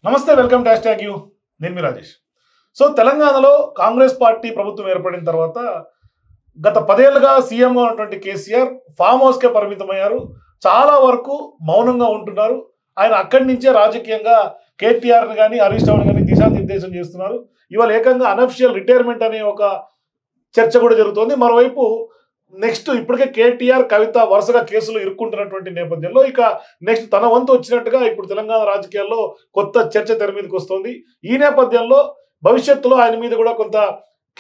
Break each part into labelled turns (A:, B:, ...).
A: నమస్తే, welcome to #you. నేను మీ Rajesh. So తెలంగాణలో కాంగ్రెస్ పార్టీ ప్రభుత్వం ఏర్పడిన తర్వాత గత 10 ఏళ్లుగా సీఎంగా ఉన్నటువంటి కేసీఆర్ ఫామ్ హౌస్కే పరిమితమయ్యారు. చాలా వరకు మౌనంగా ఉంటున్నారు. ఆయన అక్కడి నుంచే రాజకీయంగా కేటీఆర్ని కానీ హరీష్ రావుని కానీ దిశానిర్దేశం చేస్తున్నారు. ఇవాళ ఏకంగా అనఫిషియల్ రిటైర్మెంట్ అనే ఒక చర్చ కూడా జరుగుతోంది. మరోవైపు నెక్స్ట్ ఇప్పటికే కేటీఆర్, కవిత వరుసగా కేసులు ఇరుక్కుంటున్నటువంటి నేపథ్యంలో ఇక నెక్స్ట్ తన వంతు వచ్చినట్టుగా ఇప్పుడు తెలంగాణ రాజకీయాల్లో కొత్త చర్చ తెర మీదకి వస్తోంది. ఈ నేపథ్యంలో భవిష్యత్తులో ఆయన మీద కూడా కొంత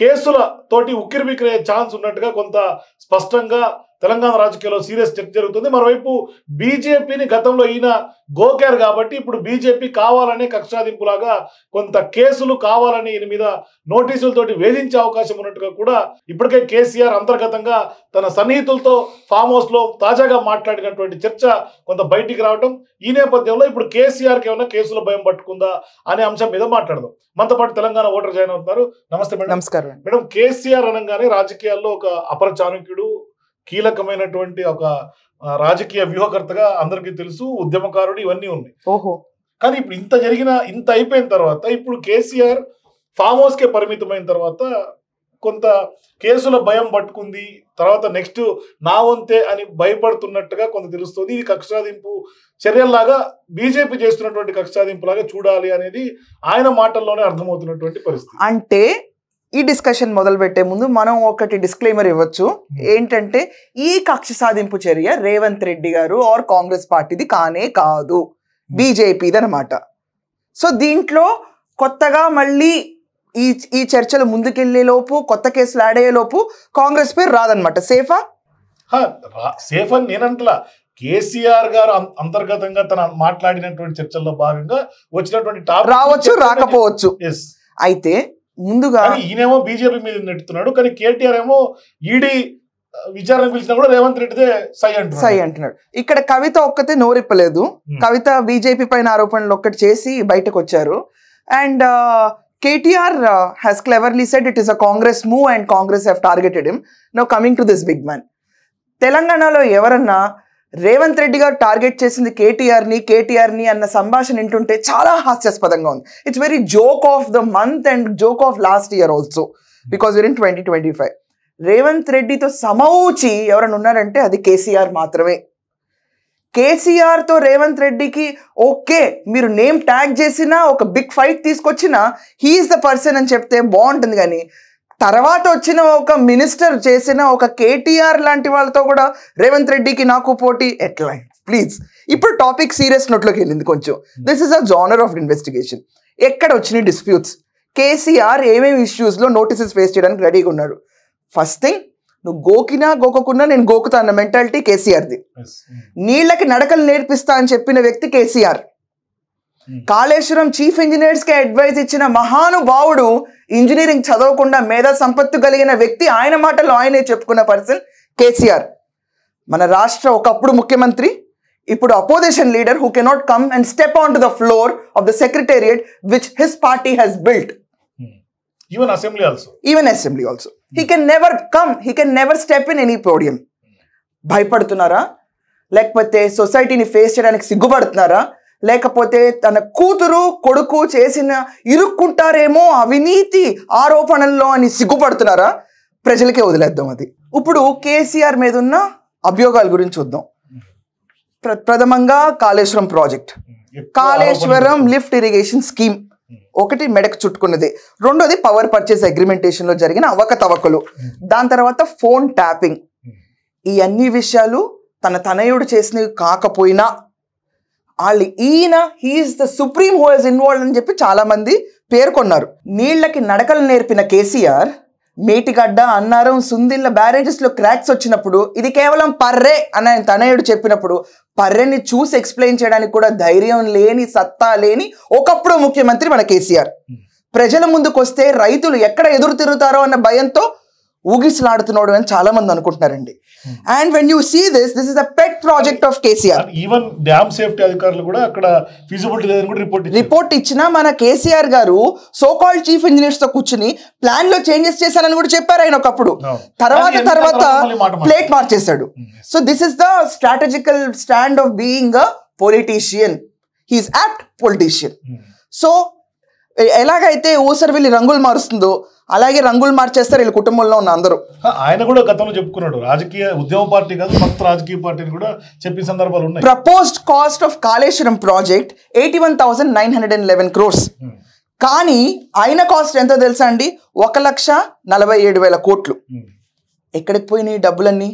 A: కేసుల తోటి ఉక్కిరిబిక్కిరయ్యే ఛాన్స్ ఉన్నట్టుగా కొంత స్పష్టంగా తెలంగాణ రాజకీయాల్లో సీరియస్ చర్చ జరుగుతుంది. మరోవైపు బీజేపీని గతంలో ఈయన గోకారు కాబట్టి ఇప్పుడు బీజేపీ కావాలనే కక్షాదింపులాగా కొంత కేసులు కావాలని ఈయన మీద నోటీసులతోటి వేధించే అవకాశం ఉన్నట్టుగా కూడా ఇప్పటికే కేసీఆర్ అంతర్గతంగా తన సన్నిహితులతో ఫామ్ హౌస్ లో తాజాగా మాట్లాడినటువంటి చర్చ కొంత బయటికి రావడం. ఈ నేపథ్యంలో ఇప్పుడు కేసీఆర్కి ఏమైనా కేసుల భయం పట్టుకుందా అనే అంశం మీద మాట్లాడదాం. మనతో పాటు తెలంగాణ ఓటర్ జాయిన్ అవుతున్నారు. నమస్తే మేడం.
B: నమస్కారం
A: మేడం, కేసీఆర్ అనగానే రాజకీయాల్లో ఒక అపర చాణక్యుడు, కీలకమైనటువంటి ఒక రాజకీయ వ్యూహకర్తగా అందరికీ తెలుసు, ఉద్యమకారుడు, ఇవన్నీ ఉన్నాయి.
B: ఓహో.
A: కానీ ఇప్పుడు ఇంత అయిపోయిన తర్వాత ఇప్పుడు కేసీఆర్ ఫామ్ హౌస్ కే పరిమితమైన తర్వాత కొంత కేసుల భయం పట్టుకుంది. తర్వాత నెక్స్ట్ నా వంతే అని భయపడుతున్నట్టుగా కొంత తెలుస్తుంది. ఇది కక్షాదింపు చర్యల్లాగా బీజేపీ చేస్తున్నటువంటి కక్షాదింపులాగా చూడాలి అనేది ఆయన మాటల్లోనే అర్థమవుతున్నటువంటి పరిస్థితి.
B: అంటే ఈ డిస్కషన్ మొదలు పెట్టే ముందు మనం ఒకటి డిస్క్లైమర్ ఇవ్వచ్చు. ఏంటంటే ఈ కక్ష సాధింపు చర్య రేవంత్ రెడ్డి గారు ఆర్ కాంగ్రెస్ పార్టీది కానే కాదు, బీజేపీది అనమాట. సో దీంట్లో కొత్తగా మళ్ళీ ఈ చర్చలు ముందుకెళ్లే లోపు, కొత్త కేసులు యాడ్ అయ్యే లోపు కాంగ్రెస్ పేరు రాదనమాట. సేఫా?
A: సేఫ్ అని నేనంటలా. కేసీఆర్ గారు అంతర్గతంగా తన మాట్లాడినటువంటి చర్చల్లో భాగంగా వచ్చినటువంటి టాపిక్
B: రావచ్చు, రాకపోవచ్చు. అయితే ముందుగా
A: ఈయనేమో బీజేపీ మీద నెట్టుతున్నాడు, కానీ కేటీఆర్ ఏమో ఈడీ విచారణ పిలిచినా కూడా రేవంత్ రెడ్డిదే సై అంటున్నాడు.
B: ఇక్కడ కవిత ఒక్కతే నోరిప్పలేదు. కవిత బీజేపీ పైన ఆరోపణలు ఒక్కటి చేసి బయటకు వచ్చారు. And KTR has cleverly said it is a Congress move and Congress have targeted him. Now coming to this big man. తెలంగాణలో ఎవరన్నా రేవంత్ రెడ్డి గారు టార్గెట్ చేసింది కేటీఆర్ని అన్న సంభాషణ వింటుంటే చాలా హాస్యాస్పదంగా ఉంది. It's very joke of the month and joke of last year also, because we're in 2025. Revanth రెడ్డితో సమౌచి ఎవరైనా ఉన్నారంటే అది కేసీఆర్ మాత్రమే. కేసీఆర్తో రేవంత్ రెడ్డికి ఓకే, మీరు నేమ్ ట్యాగ్ చేసినా ఒక బిగ్ ఫైట్ తీసుకొచ్చినా హీఈస్ ద పర్సన్ అని చెప్తే బాగుంటుంది. కానీ తర్వాత వచ్చిన ఒక మినిస్టర్ చేసిన ఒక కేటీఆర్ లాంటి వాళ్ళతో కూడా రేవంత్ రెడ్డికి నాకు పోటీ ఎట్లా? ప్లీజ్, ఇప్పుడు టాపిక్ సీరియస్ నోట్లోకి వెళ్ళింది కొంచెం. This is a genre of investigation. ఎక్కడ వచ్చినాయి డిస్ప్యూట్స్? కేసీఆర్ ఏమేమి ఇష్యూస్లో నోటీసెస్ ఫేస్ చేయడానికి రెడీగా ఉన్నాడు? ఫస్ట్ థింగ్, నువ్వు గోకున్నా నేను గోకుతా అన్న మెంటాలిటీ కేసీఆర్ది. నీళ్ళకి నడకలు నేర్పిస్తా అని చెప్పిన వ్యక్తి కేసీఆర్. కాళేశ్వరం చీఫ్ ఇంజనీర్స్ కి అడ్వైజ్ ఇచ్చిన మహానుభావుడు, ఇంజనీరింగ్ చదవకుండా మేధా సంపత్తు కలిగిన వ్యక్తి, ఆయన మాటల్లో ఆయనే చెప్పుకున్న పర్సన్ కేసీఆర్. మన రాష్ట్ర ఒకప్పుడు ముఖ్యమంత్రి, ఇప్పుడు opposition leader who cannot come and step on to the floor of the secretariat which his party has built.
A: Even assembly also. He can never step in any podium. భయపడుతున్నారా? లేకపోతే సొసైటీని ఫేస్ చేయడానికి సిగ్గుపడుతున్నారా? లేకపోతే తన కూతురు కొడుకు చేసిన ఇరుక్కుంటారేమో అవినీతి ఆరోపణల్లో అని సిగ్గుపడుతున్నారా? ప్రజలకే వదిలేద్దాం అది. ఇప్పుడు కేసీఆర్ మీద ఉన్న అభియోగాల గురించి చూద్దాం. ప్రథమంగా Kaleshwaram project, Kaleshwaram lift irrigation scheme ఒకటి మెడకు చుట్టుకున్నది. రెండోది పవర్ పర్చేస్ అగ్రిమెంటేషన్ లో జరిగిన అవకతవకలు. దాని తర్వాత ఫోన్ ట్యాపింగ్. ఈ అన్ని విషయాలు తన తనయుడు చేసినవి కాకపోయినా ఈయన he is the supreme who is involved అని చెప్పి చాలా మంది పేర్కొన్నారు. నీళ్లకి నడకలు నేర్పిన కేసీఆర్ మేటిగడ్డ, అన్నారం, సుందిళ్ళ బ్యారేజెస్ లో క్రాక్స్ వచ్చినప్పుడు ఇది కేవలం పర్రే అని ఆయన తనయుడు చెప్పినప్పుడు పర్రెని చూసి ఎక్స్ప్లెయిన్ చేయడానికి కూడా ధైర్యం లేని, సత్తా లేని ఒకప్పుడు ముఖ్యమంత్రి మన కేసీఆర్. ప్రజల ముందుకు వస్తే రైతులు ఎక్కడ ఎదురు తిరుగుతారో అన్న భయంతో ఊగిసలాడుతున్నాడు అని చాలా మంది అనుకుంటున్నారండి. And when you see this is a pet project of KCR. Even dam safety అధికారులు కూడా అక్కడ ఫీజిబిలిటీ లేదని కూడా
B: రిపోర్ట్ ఇచ్చినా మన కేసీఆర్ గారు సో కాల్డ్ చీఫ్ ఇంజనీర్స్ తో కూర్చుని ప్లాన్ లో చేంజెస్ చేశారని కూడా చెప్పారు ఆయన ఒకప్పుడు. తర్వాత ప్లేట్ మార్చేశాడు. So this is the strategical stand of being a politician. He's apt politician. So ఎలాగైతే ఊసరవెల్లి రంగులు మారుస్తుందో అలాగే రంగులు మార్చేస్తారు వీళ్ళ కుటుంబంలో ఉన్న అందరూ.
C: ఆయన కూడా గతంలో చెప్పుకున్నాడు రాజకీయ ఉద్యమ పార్టీ కాదు మొత్తం రాజకీయ పార్టీని కూడా చెప్పిన సందర్భాలు ఉన్నాయి.
B: Proposed cost of Kaleshwaram project 81,911 crores. కానీ ఆయన కాస్ట్ ఎంతో తెలుసా అండి? 1,47,000 కోట్లు. ఎక్కడికి పోయినాయి డబ్బులన్నీ?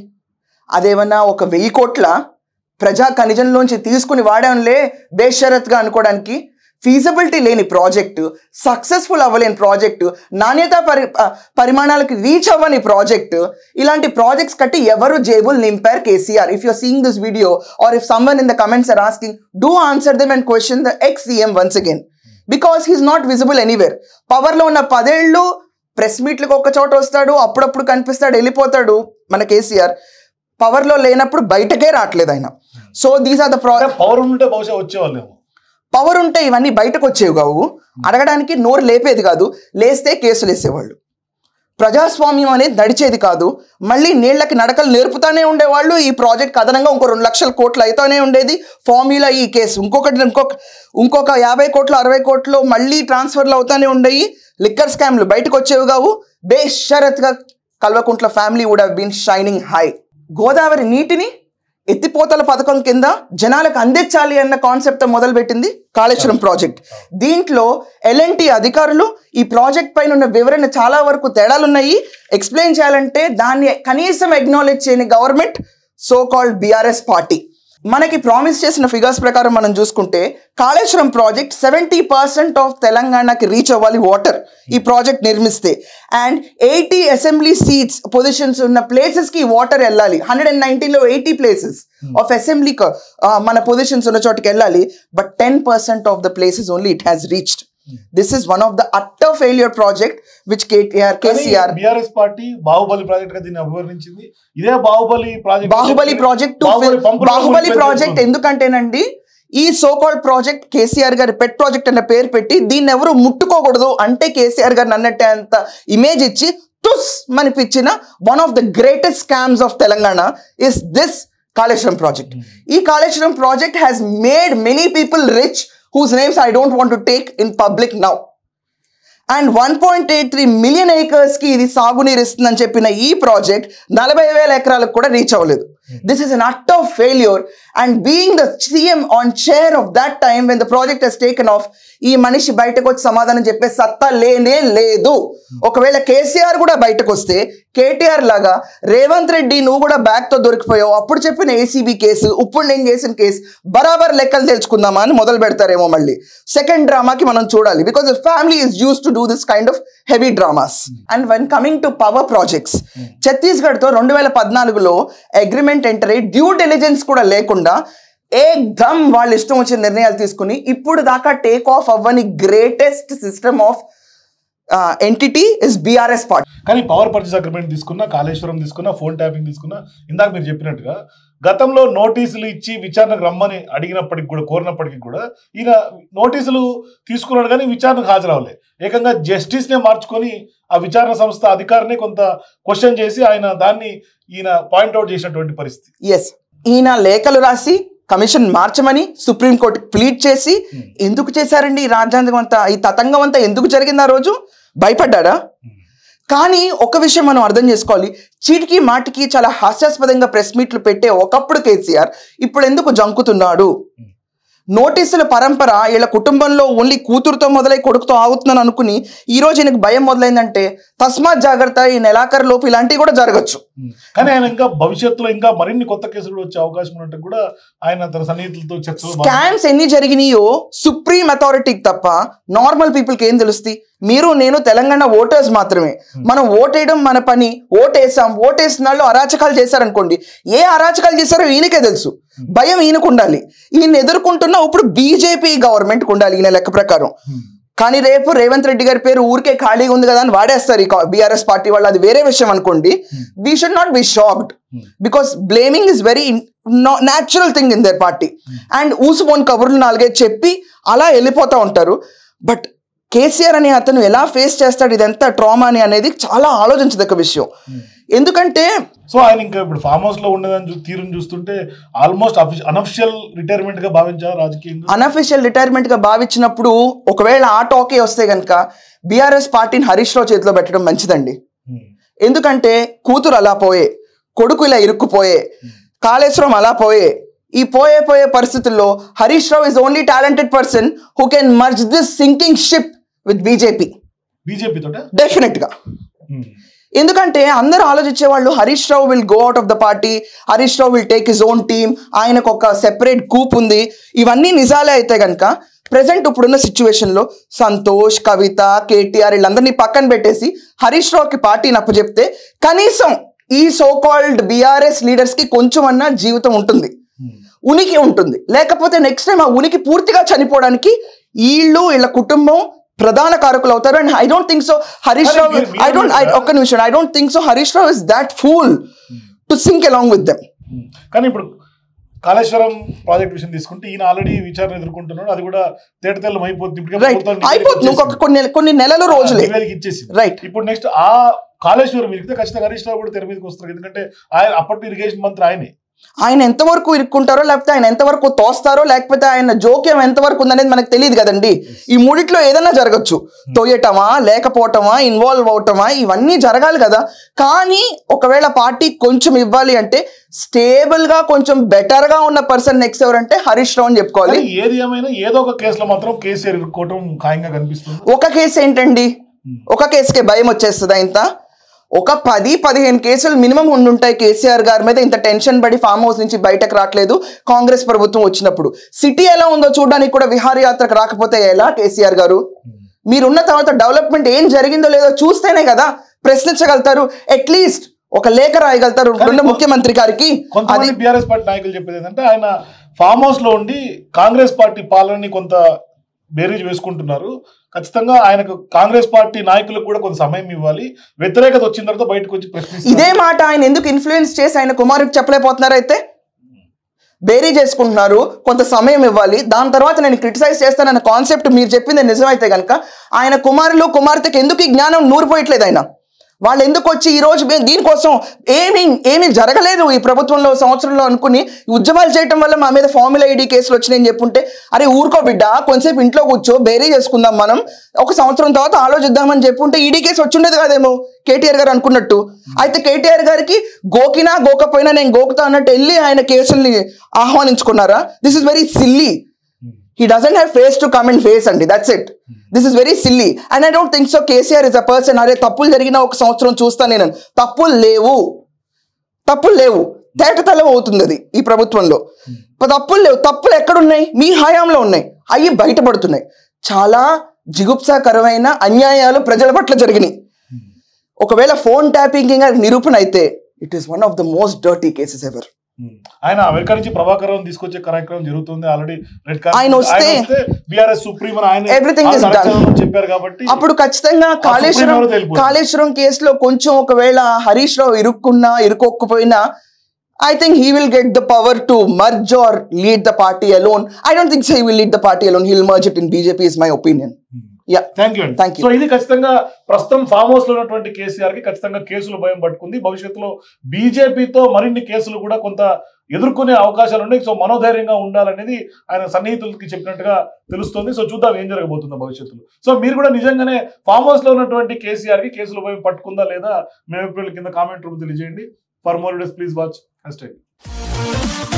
B: అదేమన్నా 1,000 కోట్ల ప్రజా ఖనిజంలోంచి తీసుకుని వాడాంలే బేషరత్గా అనుకోవడానికి? ఫీజిబిలిటీ లేని ప్రాజెక్టు, సక్సెస్ఫుల్ అవ్వలేని ప్రాజెక్టు, నాణ్యత పరిమాణాలకు రీచ్ అవ్వని ప్రాజెక్టు, ఇలాంటి ప్రాజెక్ట్స్ కట్టి ఎవరు జేబుల్ నింపారు KCR? If your seeing this video or if someone in the comments are asking, do answer them and question the ex CM once again, because he's not visible anywhere. పవర్లో ఉన్న 10 ఏళ్ళు press మీట్లకు ఒక చోట వస్తాడు, అప్పుడప్పుడు కనిపిస్తాడు, వెళ్ళిపోతాడు మన కేసీఆర్. పవర్లో లేనప్పుడు బయటకే రావట్లేదు ఆయన. So these are the
C: power ఉంటే బహుశా వచ్చేవాళ్ళేమో.
B: పవర్ ఉంటే ఇవన్నీ బయటకు వచ్చేవి కావు, అడగడానికి నోరు లేపేది కాదు, లేస్తే కేసులు వేసేవాళ్ళు. ప్రజాస్వామ్యం అనేది నడిచేది కాదు. మళ్ళీ నీళ్ళకి నడకలు నేర్పుతానే ఉండేవాళ్ళు. ఈ ప్రాజెక్ట్ అదనంగా ఇంకో 2 లక్షల కోట్లు అయితేనే ఉండేది. ఫార్ములా ఈ కేసు ఇంకొక 50 కోట్లు 60 కోట్లు మళ్ళీ ట్రాన్స్ఫర్లు అవుతానే ఉండేవి. లిక్కర్ స్కామ్లు బయటకు వచ్చేవి కావు. బేషరత్గా Kalvakuntla family would have been shining high. Godavari నీటిని ఎత్తిపోతల పథకం కింద జనాలకు అందించాలి అన్న కాన్సెప్ట్ మొదలుపెట్టింది కాళేశ్వరం ప్రాజెక్ట్. దీంట్లో ఎల్ఎన్టీ అధికారులు ఈ ప్రాజెక్ట్ పైన ఉన్న వివరణ చాలా వరకు తేడాలున్నాయి. ఎక్స్ప్లెయిన్ చేయాలంటే దాన్ని కనీసం అక్నాలెడ్జ్ చేయని government so called BRS party. మనకి ప్రామిస్ చేసిన ఫిగర్స్ ప్రకారం మనం చూసుకుంటే కాళేశ్వరం ప్రాజెక్ట్ 70% ఆఫ్ తెలంగాణకి రీచ్ అవ్వాలి వాటర్ ఈ ప్రాజెక్ట్ నిర్మిస్తే. అండ్ 80 అసెంబ్లీ సీట్స్ పొజిషన్స్ ఉన్న ప్లేసెస్కి వాటర్ వెళ్ళాలి. 119లో 80 ప్లేసెస్ ఆఫ్ అసెంబ్లీ మన పొజిషన్స్ ఉన్న చోటుకి వెళ్ళాలి. But 10% of the places only it has reached. This is one of the utter failure project which KCR
C: BRS party Baahubali project గా దీన్ని అభివర్ణించింది. ఇదే బాహుబలి
B: ప్రాజెక్ట్ ఎందుకంటేనండి ఈ సో కాల్డ్ ప్రాజెక్ట్ కేసీఆర్ గారి పెట్ ప్రాజెక్ట్ అనే పేరు పెట్టి దీన్ని ఎవరు ముట్టుకోకూడదు అంటే కేసీఆర్ గారిని అన్నట్టే అంత ఇమేజ్ ఇచ్చి తుస్ మనిపించిన one of the greatest scams of Telangana is this Kaleshwaram project. ఈ Kaleshwaram project has made many people rich whose names I don't want to take in public now. And 1.83 million acres ki ఇది సాగునీరు ఇస్తుందని చెప్పిన ఈ ప్రాజెక్ట్ 40,000 ఎకరాలకు కూడా రీచ్ అవ్వలేదు. This is an utter failure. And being the CM on chair of that time when the project has taken off, ఈ మనిషి బయటకు వచ్చి సమాధానం చెప్పే సత్తా లేనే లేదు. ఒకవేళ కేసీఆర్ కూడా బయటకు వస్తే కేటీఆర్ లాగా రేవంత్ రెడ్డి నువ్వు కూడా బ్యాక్ తో దొరికిపోయావు, అప్పుడు చెప్పిన ఏసీబీ కేసు ఇప్పుడు నేను చేసిన కేసు బరాబర్ లెక్కలు తెలుసుకుందామా అని మొదలు పెడతారేమో. మళ్ళీ సెకండ్ డ్రామాకి మనం చూడాలి. Because the family is use to do this kind of heavy dramas. And when coming to power projects, ఛత్తీస్గఢ్తో 2014లో అగ్రిమెంట్ ఎంటర్ అయ్యి డ్యూ డెలిజెన్స్ కూడా లేకుండా ఏకదమ్ వాళ్ళు ఇష్టం వచ్చిన నిర్ణయాలు తీసుకుని ఇప్పుడు దాకా టేక్ ఆఫ్ అవ్వని greatest system of entity is BRS party.
C: కానీ పవర్ పర్చేస్ అగ్రిమెంట్ తీసుకున్నా, కాళేశ్వరం తీసుకున్నా, ఫోన్ ట్యాపింగ్ తీసుకున్నా, ఇందాక మీరు చెప్పినట్టుగా గతంలో నోటీసులు ఇచ్చి విచారణకు రమ్మని అడిగినప్పటికి కూడా కోరినప్పటికీ కూడా ఈయన నోటీసులు తీసుకున్నాడు కానీ విచారణకు హాజరవ్వలే. ఏకంగా జస్టిస్నే మార్చుకొని ఆ విచారణ సంస్థ అధికారిని కొంత క్వశ్చన్ చేసి ఆయన దాన్ని ఈయన పాయింట్అవుట్ చేసినటువంటి పరిస్థితి.
B: ఎస్, ఈయన లేఖలు రాసి కమిషన్ మార్చమని సుప్రీంకోర్టు ప్లీడ్ చేసి ఎందుకు చేశారండి ఈ రాజ్యాంగం అంతా, ఈ తతంగం అంతా ఎందుకు జరిగింది? ఆ రోజు భయపడ్డా? కానీ ఒక విషయం మనం అర్థం చేసుకోవాలి, చీటికి మాటికి చాలా హాస్యాస్పదంగా ప్రెస్ మీట్లు పెట్టే ఒకప్పుడు కేసీఆర్ ఇప్పుడు ఎందుకు జంకుతున్నాడు? నోటీసుల పరంపర వీళ్ళ కుటుంబంలో ఓన్లీ కూతురుతో మొదలై కొడుకుతో ఆగుతుందని అనుకుని ఈ రోజు ఈయనకు భయం మొదలైందంటే తస్మాత్ జాగ్రత్త, ఈ నెలాఖరు లోపు ఇలాంటివి కూడా జరగచ్చు.
C: కానీ ఆయన ఇంకా భవిష్యత్తులో ఇంకా మరిన్ని కొత్త కేసులు వచ్చే అవకాశం ఉన్నట్టు కూడా ఆయన తన సన్నిహితులతో చర్చలు. స్కామ్స్
B: ఎన్ని జరిగినాయో సుప్రీం అథారిటీకి తప్ప నార్మల్ పీపుల్కి ఏం తెలుస్తుంది? మీరు నేను తెలంగాణ ఓటర్స్ మాత్రమే. మనం ఓటేయడం మన పని. ఓటేసాం, ఓటేసిన వాళ్ళు అరాచకాలు చేశారనుకోండి, ఏ అరాచకాలు చేశారో ఈయనకే తెలుసు. భయం ఈయనకు ఉండాలి. ఈయన ఎదుర్కొంటున్నా ఇప్పుడు బీజేపీ గవర్నమెంట్కి ఉండాలి ఈయన లెక్క ప్రకారం. కానీ రేపు రేవంత్ రెడ్డి గారి పేరు ఊరికే ఖాళీగా ఉంది కదా అని వాడేస్తారు ఈ బీఆర్ఎస్ పార్టీ వాళ్ళు. అది వేరే విషయం అనుకోండి. We should not be shocked because blaming is very natural thing in their party. And ఊసుపోని కబుర్లు 4 చెప్పి అలా వెళ్ళిపోతూ ఉంటారు. బట్ కేసీఆర్ అనే అతను ఎలా ఫేస్ చేస్తాడు ఇదంతా ట్రామాని అనేది చాలా ఆలోచించదగ్గ విషయం.
A: ఎందుకంటే
C: సో ఆయన ఇంకా ఇప్పుడు ఫామ్ హౌస్ లో ఉండేదని తీరుని చూస్తుంటే ఆల్మోస్ట్ అనఫిషియల్ రిటైర్మెంట్ గా భావించారు రాజకీయంగా.
A: అనఫిషియల్ రిటైర్మెంట్ గా భావించినప్పుడు ఒకవేళ ఆ టాకే వస్తే కనుక బీఆర్ఎస్ పార్టీని హరీష్ రావు చేతిలో పెట్టడం మంచిదండి. ఎందుకంటే కూతురు అలా పోయే, కొడుకు ఇలా ఇరుక్కుపోయే, కాళేశ్వరం అలా పోయే, ఈ పోయే పరిస్థితుల్లో Harish Rao is only talented person who can merge this sinking ship with BJP
C: తోట
A: డెఫినెట్ గా. ఎందుకంటే అందరూ ఆలోచించే వాళ్ళు Harish Rao will go out of the party, Harish Rao will take his own team, ఆయనకు ఒక సెపరేట్ కూప్ ఉంది. ఇవన్నీ నిజాలే అయితే కనుక ప్రెసెంట్ ఇప్పుడున్న సిచ్యువేషన్లో సంతోష్, కవిత, కేటీఆర్ వీళ్ళందరినీ పక్కన పెట్టేసి హరీష్ రావుకి పార్టీని అప్పచెప్తే కనీసం ఈ సో కాల్డ్ బీఆర్ఎస్ లీడర్స్ కి కొంచెం అన్నా జీవితం ఉంటుంది, ఉనికి ఉంటుంది. లేకపోతే నెక్స్ట్ టైం ఆ ఉనికి పూర్తిగా చనిపోవడానికి వీళ్ళ కుటుంబం ప్రధాన కారకులు అవుతారు. And I don't think so Harish Rao ఒక్క నిమిషం, I don't think so Harish Rao is that fool to sink along with them.
C: కానీ ఇప్పుడు కాళేశ్వరం ప్రాజెక్ట్ విషయం తీసుకుంటే ఈయన ఆల్రెడీ విచారణ ఎదుర్కొంటున్నాడు, అది కూడా తేటతెల్లం
A: అయిపోతుంది. కొన్ని నెలలు రోజులే
C: ఇచ్చేసి
A: రైట్.
C: ఇప్పుడు నెక్స్ట్ ఆ కాళేశ్వరం ఇరికితే ఖచ్చితంగా హరీష్ రావు కూడా తెర మీదకి వస్తారు. ఎందుకంటే ఆయన అప్పటి ఇరిగేషన్ మంత్రి ఆయనే.
A: ఆయన ఎంతవరకు ఇరుక్కుంటారో, లేకపోతే ఆయన ఎంతవరకు తోస్తారో, లేకపోతే ఆయన జోక్యం ఎంతవరకు ఉందనేది మనకు తెలియదు కదండి. ఈ మూడిట్లో ఏదైనా జరగచ్చు, తోయటమా లేకపోవటమా ఇన్వాల్వ్ అవటమా ఇవన్నీ జరగాలి కదా. కానీ ఒకవేళ పార్టీ కొంచెం ఇవ్వాలి అంటే స్టేబుల్ గా కొంచెం బెటర్ గా ఉన్న పర్సన్ నెక్స్ట్ ఎవరంటే హరీష్ రావు అని చెప్పుకోవాలి.
C: ఏది ఏమైనా ఏదో ఒక కేసులో మాత్రం కేసీఆర్ ఇరుక్కోవటం ఖాయంగా కనిపిస్తుంది.
A: ఒక కేసు ఏంటండి, ఒక కేసుకే భయం వచ్చేస్తుందా? ఇంత ఒక 10-15 కేసులు మినిమం ఉండుంటాయి కేసీఆర్ గారి మీద. ఇంత టెన్షన్ పడి ఫామ్ హౌస్ నుంచి బయటకు రావట్లేదు కాంగ్రెస్ ప్రభుత్వం వచ్చినప్పుడు. సిటీ ఎలా ఉందో చూడడానికి కూడా విహారయాత్రకు రాకపోతే ఎలా కేసీఆర్ గారు? మీరున్న తర్వాత డెవలప్మెంట్ ఏం జరిగిందో లేదో చూస్తేనే కదా ప్రశ్నించగలుగుతారు, అట్లీస్ట్ ఒక లేఖ రాయగలుగుతారు ముఖ్యమంత్రి గారికి.
C: కొంతమంది బీఆర్ఎస్ పార్టీ నాయకులు చెప్పేది ఏంటంటే ఆయన ఫామ్ హౌస్ లో ఉండి కాంగ్రెస్ పార్టీ పాలనని కొంత బేరీజ్ వేసుకుంటున్నారు, ఖచ్చితంగా ఆయనకు కాంగ్రెస్ పార్టీ నాయకులకు కూడా కొంత సమయం ఇవ్వాలి, వ్యతిరేకత వచ్చిన తర్వాత బయటకు వచ్చి ప్రశ్నిస్తారు.
A: ఇదే మాట ఆయన ఎందుకు ఇన్ఫ్లుయెన్స్ చేసి ఆయన కుమారుడికి చెప్పలేకపోతున్నారు? అయితే బేరీ చేసుకుంటున్నారు, కొంత సమయం ఇవ్వాలి, దాని తర్వాత నేను క్రిటిసైజ్ చేస్తానన్న కాన్సెప్ట్ మీరు చెప్పింది నిజమైతే కనుక ఆయన కుమార్తెకి ఎందుకు ఈ జ్ఞానం నూరిపోయట్లేదు? ఆయన వాళ్ళు ఎందుకు వచ్చి ఈ రోజు దీనికోసం ఏమీ జరగలేదు ఈ ప్రభుత్వంలో సంవత్సరంలో అనుకుని ఉద్యమాలు చేయటం వల్ల మా మీద ఫార్ములా ఐడి కేసులు వచ్చినాయని చెప్పుంటే, అరే ఊరుకో బిడ్డ, కొంతసేపు ఇంట్లో కూర్చో బేరీ చేసుకుందాం, మనం ఒక సంవత్సరం తర్వాత ఆలోచిద్దామని చెప్పుంటే ఈడీ కేసు వచ్చిండేది కాదేమో కేటీఆర్ గారు అనుకున్నట్టు. అయితే కేటీఆర్ గారికి గోకినా గోకపోయినా నేను గోకుతా అన్నట్టు వెళ్ళి ఆయన కేసుల్ని ఆహ్వానించుకున్నారా? This is very silly. He doesn't have face to come and face అండి, that's it. This is very silly and I don't think so KCR is a person అరే తప్పులు జరిగిన ఒక సంవత్సరం చూస్తాను నేను, తప్పులు లేవు తేటతలం అవుతుంది అది ఈ ప్రభుత్వంలో. తప్పులు లేవు, తప్పులు ఎక్కడున్నాయి? మీ హయాంలో ఉన్నాయి, అవి బయటపడుతున్నాయి. చాలా జిగుప్సాకరమైన అన్యాయాలు ప్రజల పట్ల జరిగినాయి. ఒకవేళ ఫోన్ ట్యాపింగ్ నిరూపణ అయితే it is one of the most dirty cases ever.
C: ఆయన అమెరికా నుంచి ప్రభాకర్ తీసుకొచ్చే కార్యక్రమం జరుగుతుంది ఆల్రెడీ.
A: ఆయన వస్తే
C: BRS supreme
A: everything is done
C: చెప్పారు కాబట్టి
A: అప్పుడు ఖచ్చితంగా కాళేశ్వరం కేసులో కొంచెం ఒకవేళ Harish Rao ఇరుక్కోకపోయినా I think he will get the power to merge or lead the party alone. I don't think so he will lead the party alone. He will merge it in BJP is my opinion.
C: Thank you. So ఇది ఖచ్చితంగా ప్రస్తుతం farm house లో ఉన్నటువంటి కేసీఆర్ కి ఖచ్చితంగా కేసులు భయం పట్టుకుంది. భవిష్యత్తులో బీజేపీతో మరిన్ని కేసులు కూడా కొంత ఎదుర్కొనే అవకాశాలు ఉన్నాయి. సో మనోధైర్యంగా ఉండాలనేది ఆయన సన్నిహితులకి చెప్పినట్టుగా తెలుస్తుంది. సో చూద్దాం ఏం జరగబోతుందో భవిష్యత్తులో. సో మీరు కూడా నిజంగానే ఫామ్ హౌస్ లో ఉన్నటువంటి కేసీఆర్ కి కేసులు భయం పట్టుకుందా లేదా మేము కింద కామెంట్ రూమ్ తెలియజేయండి. For more videos please watch #.